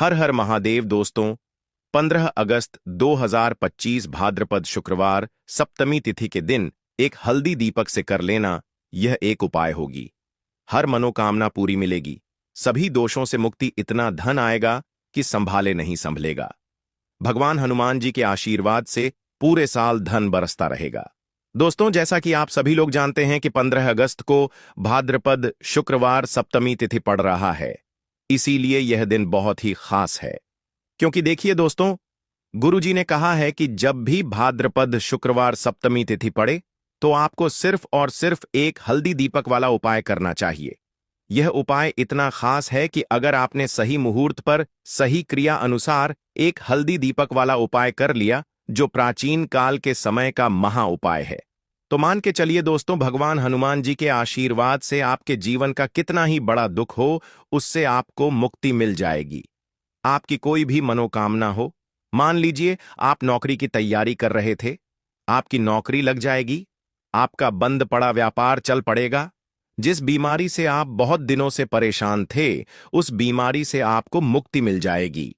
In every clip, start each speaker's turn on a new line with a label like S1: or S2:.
S1: हर हर महादेव दोस्तों। 15 अगस्त 2025 भाद्रपद शुक्रवार सप्तमी तिथि के दिन एक हल्दी दीपक से कर लेना यह एक उपाय होगी। हर मनोकामना पूरी मिलेगी, सभी दोषों से मुक्ति, इतना धन आएगा कि संभाले नहीं संभलेगा। भगवान हनुमान जी के आशीर्वाद से पूरे साल धन बरसता रहेगा। दोस्तों, जैसा कि आप सभी लोग जानते हैं कि 15 अगस्त को भाद्रपद शुक्रवार सप्तमी तिथि पड़ रहा है, इसीलिए यह दिन बहुत ही खास है। क्योंकि देखिए दोस्तों, गुरुजी ने कहा है कि जब भी भाद्रपद शुक्रवार सप्तमी तिथि पड़े तो आपको सिर्फ और सिर्फ एक हल्दी दीपक वाला उपाय करना चाहिए। यह उपाय इतना खास है कि अगर आपने सही मुहूर्त पर सही क्रिया अनुसार एक हल्दी दीपक वाला उपाय कर लिया, जो प्राचीन काल के समय का महा उपाय है, तो मान के चलिए दोस्तों, भगवान हनुमान जी के आशीर्वाद से आपके जीवन का कितना ही बड़ा दुख हो, उससे आपको मुक्ति मिल जाएगी। आपकी कोई भी मनोकामना हो, मान लीजिए आप नौकरी की तैयारी कर रहे थे, आपकी नौकरी लग जाएगी, आपका बंद पड़ा व्यापार चल पड़ेगा, जिस बीमारी से आप बहुत दिनों से परेशान थे, उस बीमारी से आपको मुक्ति मिल जाएगी।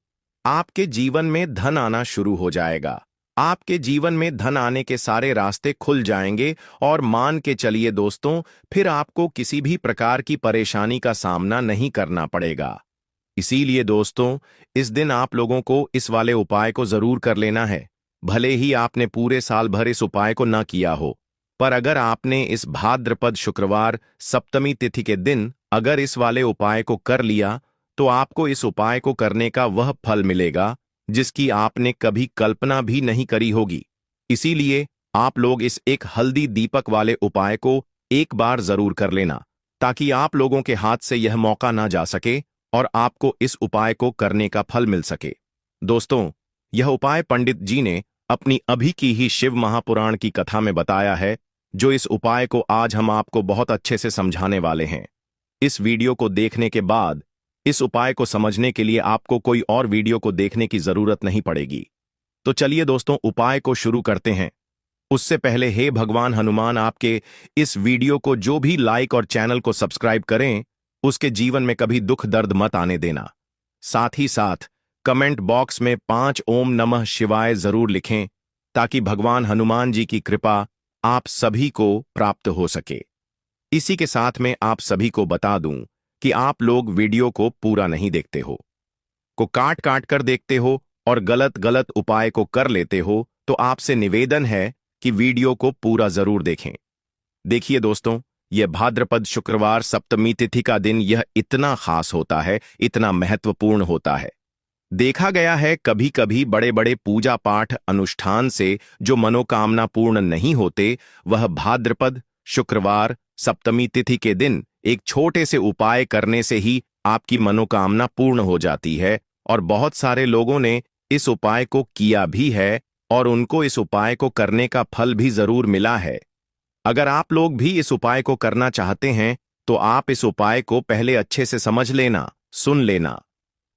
S1: आपके जीवन में धन आना शुरू हो जाएगा, आपके जीवन में धन आने के सारे रास्ते खुल जाएंगे और मान के चलिए दोस्तों, फिर आपको किसी भी प्रकार की परेशानी का सामना नहीं करना पड़ेगा। इसीलिए दोस्तों, इस दिन आप लोगों को इस वाले उपाय को जरूर कर लेना है। भले ही आपने पूरे साल भर इस उपाय को न किया हो, पर अगर आपने इस भाद्रपद शुक्रवार सप्तमी तिथि के दिन अगर इस वाले उपाय को कर लिया, तो आपको इस उपाय को करने का वह फल मिलेगा जिसकी आपने कभी कल्पना भी नहीं करी होगी। इसीलिए आप लोग इस एक हल्दी दीपक वाले उपाय को एक बार जरूर कर लेना, ताकि आप लोगों के हाथ से यह मौका ना जा सके और आपको इस उपाय को करने का फल मिल सके। दोस्तों, यह उपाय पंडित जी ने अपनी अभी की ही शिव महापुराण की कथा में बताया है, जो इस उपाय को आज हम आपको बहुत अच्छे से समझाने वाले हैं। इस वीडियो को देखने के बाद इस उपाय को समझने के लिए आपको कोई और वीडियो को देखने की जरूरत नहीं पड़ेगी। तो चलिए दोस्तों, उपाय को शुरू करते हैं। उससे पहले हे भगवान हनुमान, आपके इस वीडियो को जो भी लाइक और चैनल को सब्सक्राइब करें, उसके जीवन में कभी दुख दर्द मत आने देना। साथ ही साथ कमेंट बॉक्स में 5 ओम नमः शिवाय जरूर लिखें, ताकि भगवान हनुमान जी की कृपा आप सभी को प्राप्त हो सके। इसी के साथ में आप सभी को बता दूं कि आप लोग वीडियो को पूरा नहीं देखते हो, को काट काट कर देखते हो और गलत गलत उपाय को कर लेते हो, तो आपसे निवेदन है कि वीडियो को पूरा जरूर देखें। देखिए दोस्तों, यह भाद्रपद शुक्रवार सप्तमी तिथि का दिन यह इतना खास होता है, इतना महत्वपूर्ण होता है। देखा गया है कभी कभी बड़े बड़े पूजा पाठ अनुष्ठान से जो मनोकामना पूर्ण नहीं होते, वह भाद्रपद शुक्रवार सप्तमी तिथि के दिन एक छोटे से उपाय करने से ही आपकी मनोकामना पूर्ण हो जाती है। और बहुत सारे लोगों ने इस उपाय को किया भी है और उनको इस उपाय को करने का फल भी जरूर मिला है। अगर आप लोग भी इस उपाय को करना चाहते हैं, तो आप इस उपाय को पहले अच्छे से समझ लेना, सुन लेना,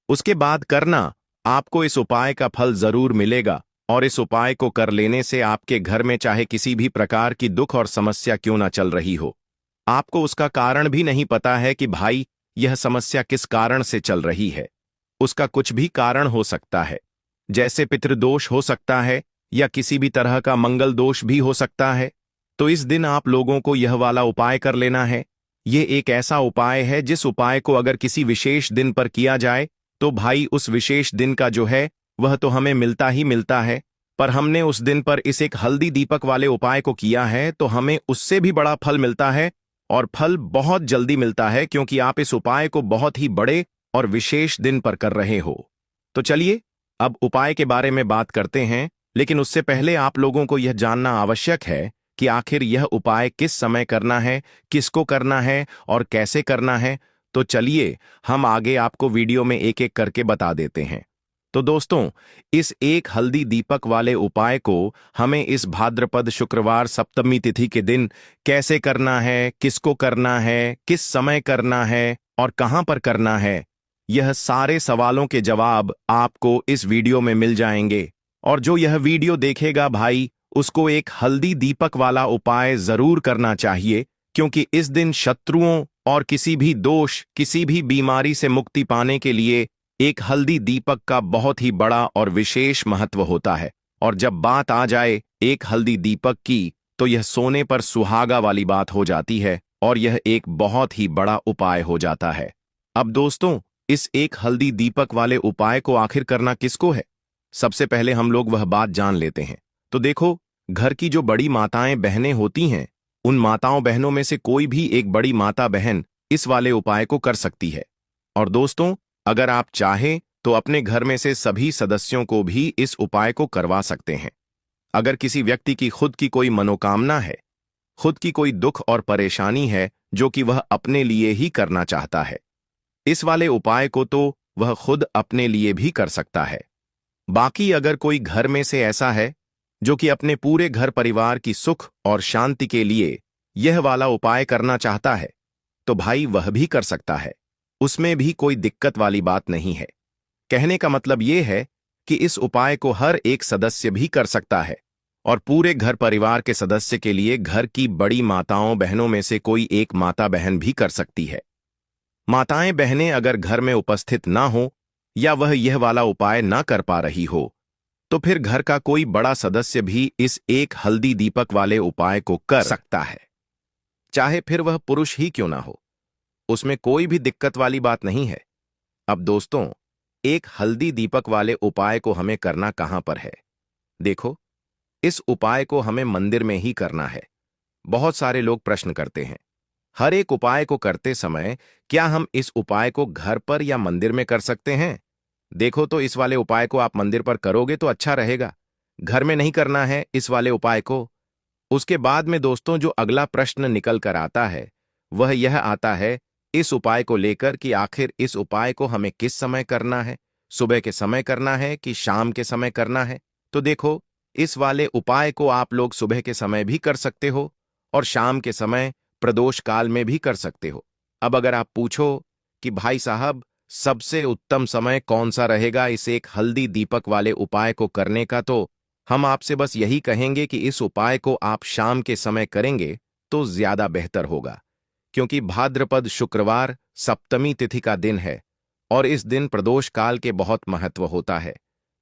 S1: उसके बाद करना। आपको इस उपाय का फल जरूर मिलेगा और इस उपाय को कर लेने से आपके घर में चाहे किसी भी प्रकार की दुख और समस्या क्यों ना चल रही हो, आपको उसका कारण भी नहीं पता है कि भाई यह समस्या किस कारण से चल रही है, उसका कुछ भी कारण हो सकता है, जैसे पितृदोष हो सकता है या किसी भी तरह का मंगल दोष भी हो सकता है। तो इस दिन आप लोगों को यह वाला उपाय कर लेना है। यह एक ऐसा उपाय है जिस उपाय को अगर किसी विशेष दिन पर किया जाए, तो भाई उस विशेष दिन का जो है वह तो हमें मिलता ही मिलता है, पर हमने उस दिन पर इस एक हल्दी दीपक वाले उपाय को किया है तो हमें उससे भी बड़ा फल मिलता है, और फल बहुत जल्दी मिलता है, क्योंकि आप इस उपाय को बहुत ही बड़े और विशेष दिन पर कर रहे हो। तो चलिए अब उपाय के बारे में बात करते हैं, लेकिन उससे पहले आप लोगों को यह जानना आवश्यक है कि आखिर यह उपाय किस समय करना है, किसको करना है और कैसे करना है। तो चलिए हम आगे आपको वीडियो में एक एक करके बता देते हैं। तो दोस्तों, इस एक हल्दी दीपक वाले उपाय को हमें इस भाद्रपद शुक्रवार सप्तमी तिथि के दिन कैसे करना है, किसको करना है, किस समय करना है और कहां पर करना है, यह सारे सवालों के जवाब आपको इस वीडियो में मिल जाएंगे। और जो यह वीडियो देखेगा भाई, उसको एक हल्दी दीपक वाला उपाय जरूर करना चाहिए, क्योंकि इस दिन शत्रुओं और किसी भी दोष, किसी भी बीमारी से मुक्ति पाने के लिए एक हल्दी दीपक का बहुत ही बड़ा और विशेष महत्व होता है। और जब बात आ जाए एक हल्दी दीपक की, तो यह सोने पर सुहागा वाली बात हो जाती है और यह एक बहुत ही बड़ा उपाय हो जाता है। अब दोस्तों, इस एक हल्दी दीपक वाले उपाय को आखिर करना किसको है? सबसे पहले हम लोग वह बात जान लेते हैं। तो देखो, घर की जो बड़ी माताएं बहनें होती हैं, उन माताओं बहनों में से कोई भी एक बड़ी माता बहन इस वाले उपाय को कर सकती है। और दोस्तों, अगर आप चाहें तो अपने घर में से सभी सदस्यों को भी इस उपाय को करवा सकते हैं। अगर किसी व्यक्ति की खुद की कोई मनोकामना है, खुद की कोई दुख और परेशानी है जो कि वह अपने लिए ही करना चाहता है, इस वाले उपाय को तो वह खुद अपने लिए भी कर सकता है। बाकी अगर कोई घर में से ऐसा है जो कि अपने पूरे घर परिवार की सुख और शांति के लिए यह वाला उपाय करना चाहता है, तो भाई वह भी कर सकता है। उसमें भी कोई दिक्कत वाली बात नहीं है। कहने का मतलब यह है कि इस उपाय को हर एक सदस्य भी कर सकता है और पूरे घर परिवार के सदस्य के लिए घर की बड़ी माताओं बहनों में से कोई एक माता बहन भी कर सकती है। माताएं बहनें अगर घर में उपस्थित ना हो या वह यह वाला उपाय ना कर पा रही हो, तो फिर घर का कोई बड़ा सदस्य भी इस एक हल्दी दीपक वाले उपाय को कर सकता है, चाहे फिर वह पुरुष ही क्यों ना हो। उसमें कोई भी दिक्कत वाली बात नहीं है। अब दोस्तों, एक हल्दी दीपक वाले उपाय को हमें करना कहां पर है? देखो, इस उपाय को हमें मंदिर में ही करना है। बहुत सारे लोग प्रश्न करते हैं, हर एक उपाय को करते समय क्या हम इस उपाय को घर पर या मंदिर में कर सकते हैं? देखो, तो इस वाले उपाय को आप मंदिर पर करोगे तो अच्छा रहेगा, घर में नहीं करना है इस वाले उपाय को। उसके बाद में दोस्तों, जो अगला प्रश्न निकल कर आता है वह यह आता है इस उपाय को लेकर कि आखिर इस उपाय को हमें किस समय करना है, सुबह के समय करना है कि शाम के समय करना है? तो देखो, इस वाले उपाय को आप लोग सुबह के समय भी कर सकते हो और शाम के समय प्रदोष काल में भी कर सकते हो। अब अगर आप पूछो कि भाई साहब, सबसे उत्तम समय कौन सा रहेगा इस एक हल्दी दीपक वाले उपाय को करने का, तो हम आपसे बस यही कहेंगे कि इस उपाय को आप शाम के समय करेंगे तो ज्यादा बेहतर होगा, क्योंकि भाद्रपद शुक्रवार सप्तमी तिथि का दिन है और इस दिन प्रदोष काल के बहुत महत्व होता है।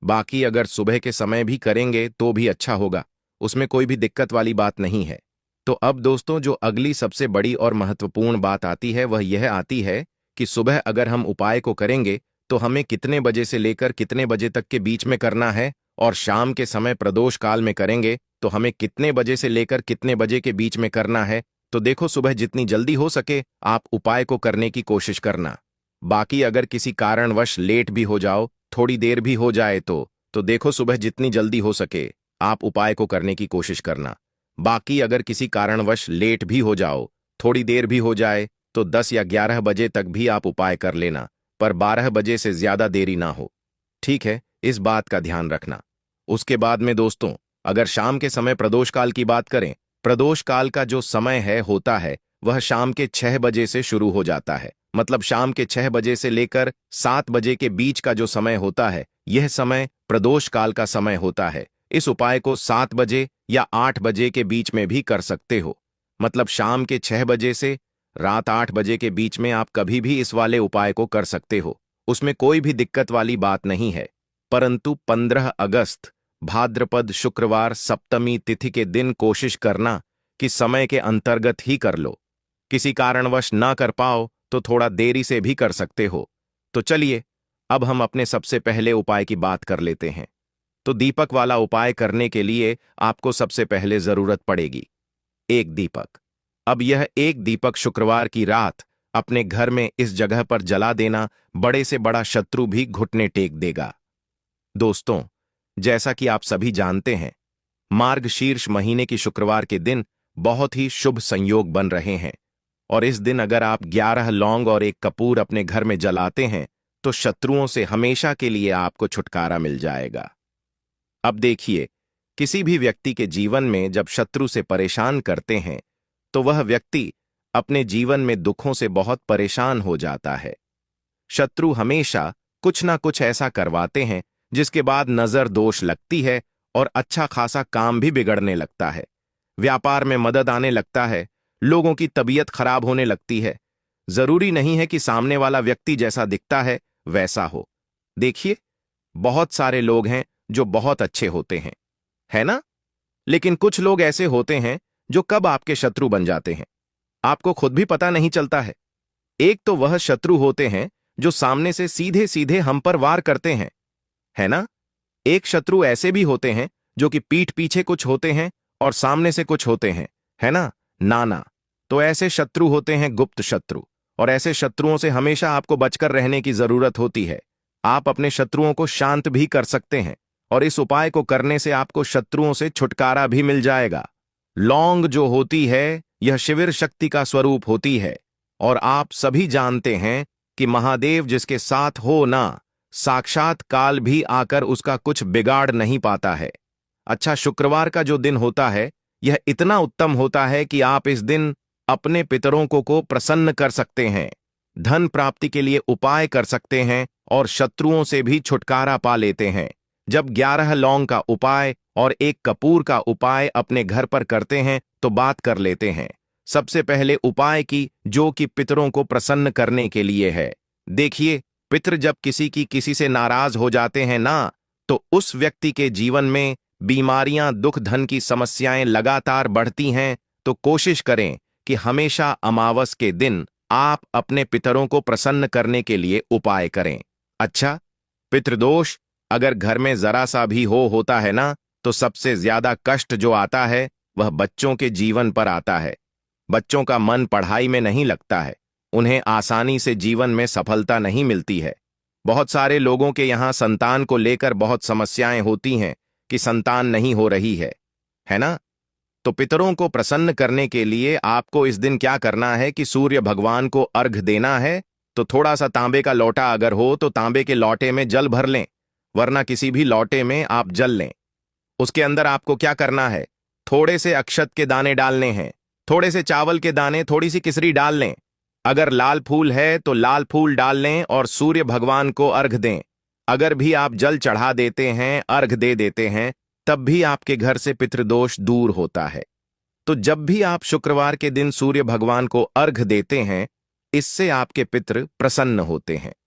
S1: बाकी अगर सुबह के समय भी करेंगे तो भी अच्छा होगा, उसमें कोई भी दिक्कत वाली बात नहीं है। तो अब दोस्तों, जो अगली सबसे बड़ी और महत्वपूर्ण बात आती है वह यह आती है कि सुबह अगर हम उपाय को करेंगे तो हमें कितने बजे से लेकर कितने बजे तक के बीच में करना है, और शाम के समय प्रदोष काल में करेंगे तो हमें कितने बजे से लेकर कितने बजे के बीच में करना है। तो देखो, सुबह जितनी जल्दी हो सके आप उपाय को करने की कोशिश करना। बाकी अगर किसी कारणवश लेट भी हो जाओ, थोड़ी देर भी हो जाए तो देखो, सुबह जितनी जल्दी हो सके आप उपाय को करने की कोशिश करना। बाकी अगर किसी कारणवश लेट भी हो जाओ, थोड़ी देर भी हो जाए, तो 10 या 11 बजे तक भी आप उपाय कर लेना, पर 12 बजे से ज्यादा देरी ना हो। ठीक है, इस बात का ध्यान रखना। उसके बाद में दोस्तों, अगर शाम के समय प्रदोष काल की बात करें, प्रदोष काल का जो समय है होता है वह शाम के 6 बजे से शुरू हो जाता है। मतलब शाम के 6 बजे से लेकर 7 बजे के बीच का जो समय होता है, यह समय प्रदोष काल का समय होता है। इस उपाय को 7 बजे या 8 बजे के बीच में भी कर सकते हो। मतलब शाम के 6 बजे से रात 8 बजे के बीच में आप कभी भी इस वाले उपाय को कर सकते हो, उसमें कोई भी दिक्कत वाली बात नहीं है। परंतु 15 अगस्त भाद्रपद शुक्रवार सप्तमी तिथि के दिन कोशिश करना कि समय के अंतर्गत ही कर लो। किसी कारणवश ना कर पाओ तो थोड़ा देरी से भी कर सकते हो। तो चलिए, अब हम अपने सबसे पहले उपाय की बात कर लेते हैं। तो दीपक वाला उपाय करने के लिए आपको सबसे पहले जरूरत पड़ेगी एक दीपक। अब यह एक दीपक शुक्रवार की रात अपने घर में इस जगह पर जला देना, बड़े से बड़ा शत्रु भी घुटने टेक देगा। दोस्तों, जैसा कि आप सभी जानते हैं, मार्गशीर्ष महीने की शुक्रवार के दिन बहुत ही शुभ संयोग बन रहे हैं और इस दिन अगर आप 11 लौंग और एक कपूर अपने घर में जलाते हैं तो शत्रुओं से हमेशा के लिए आपको छुटकारा मिल जाएगा। अब देखिए, किसी भी व्यक्ति के जीवन में जब शत्रु से परेशान करते हैं तो वह व्यक्ति अपने जीवन में दुखों से बहुत परेशान हो जाता है। शत्रु हमेशा कुछ ना कुछ ऐसा करवाते हैं जिसके बाद नजर दोष लगती है और अच्छा खासा काम भी बिगड़ने लगता है, व्यापार में मदद आने लगता है, लोगों की तबीयत खराब होने लगती है। जरूरी नहीं है कि सामने वाला व्यक्ति जैसा दिखता है वैसा हो, देखिए, बहुत सारे लोग हैं जो बहुत अच्छे होते हैं, है ना? लेकिन कुछ लोग ऐसे होते हैं जो कब आपके शत्रु बन जाते हैं, आपको खुद भी पता नहीं चलता है। एक तो वह शत्रु होते हैं जो सामने से सीधे सीधे हम पर वार करते हैं, है ना? एक शत्रु ऐसे भी होते हैं जो कि पीठ पीछे कुछ होते हैं और सामने से कुछ होते हैं, है ना? नाना। तो ऐसे शत्रु होते हैं गुप्त शत्रु, और ऐसे शत्रुओं से हमेशा आपको बचकर रहने की जरूरत होती है। आप अपने शत्रुओं को शांत भी कर सकते हैं, और इस उपाय को करने से आपको शत्रुओं से छुटकारा भी मिल जाएगा। लौंग जो होती है, यह शिविर शक्ति का स्वरूप होती है, और आप सभी जानते हैं कि महादेव जिसके साथ हो ना, साक्षात काल भी आकर उसका कुछ बिगाड़ नहीं पाता है। अच्छा, शुक्रवार का जो दिन होता है, यह इतना उत्तम होता है कि आप इस दिन अपने पितरों को प्रसन्न कर सकते हैं, धन प्राप्ति के लिए उपाय कर सकते हैं और शत्रुओं से भी छुटकारा पा लेते हैं। जब 11 लौंग का उपाय और 1 कपूर का उपाय अपने घर पर करते हैं तो बात कर लेते हैं। सबसे पहले उपाय की, जो कि पितरों को प्रसन्न करने के लिए है। देखिए, पितृ जब किसी से नाराज हो जाते हैं ना, तो उस व्यक्ति के जीवन में बीमारियां, दुख, धन की समस्याएं लगातार बढ़ती हैं। तो कोशिश करें कि हमेशा अमावस के दिन आप अपने पितरों को प्रसन्न करने के लिए उपाय करें। अच्छा, पितृदोष अगर घर में जरा सा भी होता है ना, तो सबसे ज्यादा कष्ट जो आता है वह बच्चों के जीवन पर आता है। बच्चों का मन पढ़ाई में नहीं लगता है, उन्हें आसानी से जीवन में सफलता नहीं मिलती है। बहुत सारे लोगों के यहाँ संतान को लेकर बहुत समस्याएं होती हैं कि संतान नहीं हो रही है ना? तो पितरों को प्रसन्न करने के लिए आपको इस दिन क्या करना है कि सूर्य भगवान को अर्घ देना है। तो थोड़ा सा तांबे का लोटा अगर हो तो तांबे के लोटे में जल भर लें, वरना किसी भी लोटे में आप जल लें। उसके अंदर आपको क्या करना है, थोड़े से अक्षत के दाने डालने हैं, थोड़े से चावल के दाने, थोड़ी सी किसरी डाल लें। अगर लाल फूल है तो लाल फूल डाल लें और सूर्य भगवान को अर्घ दें। अगर भी आप जल चढ़ा देते हैं, अर्घ दे देते हैं, तब भी आपके घर से पितृदोष दूर होता है। तो जब भी आप शुक्रवार के दिन सूर्य भगवान को अर्घ देते हैं, इससे आपके पितृ प्रसन्न होते हैं।